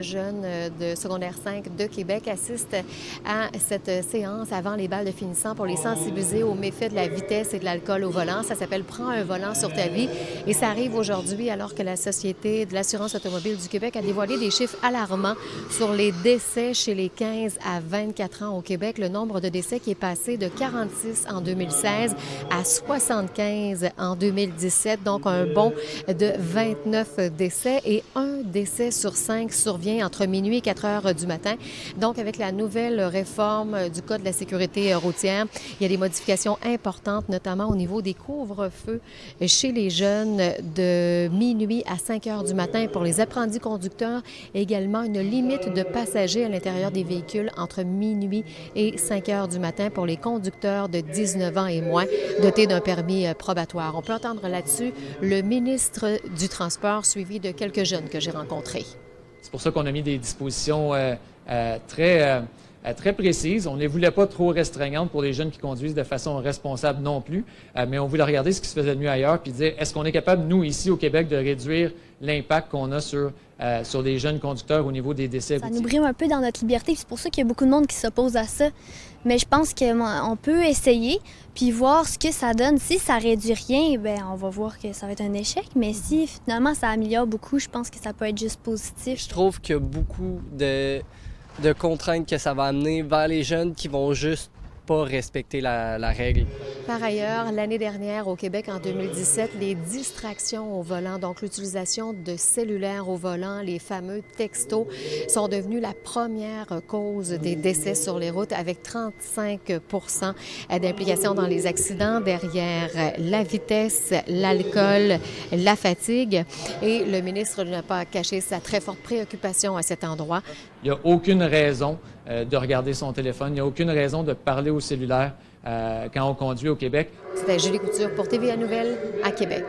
Jeunes de secondaire 5 de Québec assistent à cette séance avant les balles de finissant pour les sensibiliser aux méfaits de la vitesse et de l'alcool au volant. Ça s'appelle « Prends un volant sur ta vie » et ça arrive aujourd'hui alors que la Société de l'assurance automobile du Québec a dévoilé des chiffres alarmants sur les décès chez les 15 à 24 ans au Québec. Le nombre de décès qui est passé de 46 en 2016 à 75 en 2017, donc un bond de 29 décès et un décès sur 5 survient entre minuit et 4 heures du matin. Donc, avec la nouvelle réforme du Code de la sécurité routière, il y a des modifications importantes, notamment au niveau des couvre-feux chez les jeunes de minuit à 5 heures du matin pour les apprentis conducteurs. Également, une limite de passagers à l'intérieur des véhicules entre minuit et 5 heures du matin pour les conducteurs de 19 ans et moins dotés d'un permis probatoire. On peut entendre là-dessus le ministre du Transport suivi de quelques jeunes que j'ai rencontrés. C'est pour ça qu'on a mis des dispositions très précises. On ne les voulait pas trop restreignantes pour les jeunes qui conduisent de façon responsable non plus, mais on voulait regarder ce qui se faisait de mieux ailleurs puis dire est-ce qu'on est capable, nous, ici au Québec, de réduire l'impact qu'on a sur les jeunes conducteurs au niveau des décès routiers. Ça nous brime un peu dans notre liberté, c'est pour ça qu'il y a beaucoup de monde qui s'oppose à ça. Mais je pense qu'on peut essayer puis voir ce que ça donne. Si ça réduit rien, bien, on va voir que ça va être un échec. Mais si finalement ça améliore beaucoup, je pense que ça peut être juste positif. Je trouve qu'il y a beaucoup de contraintes que ça va amener vers les jeunes qui vont juste pas respecter la règle. Par ailleurs, l'année dernière au Québec, en 2017, les distractions au volant, donc l'utilisation de cellulaires au volant, les fameux textos, sont devenus la première cause des décès sur les routes avec 35 % d'implication dans les accidents derrière la vitesse, l'alcool, la fatigue. Et le ministre n'a pas caché sa très forte préoccupation à cet endroit. Il n'y a aucune raison de regarder son téléphone, il n'y a aucune raison de parler au cellulaire quand on conduit au Québec. C'était Julie Couture pour TVA Nouvelles à Québec.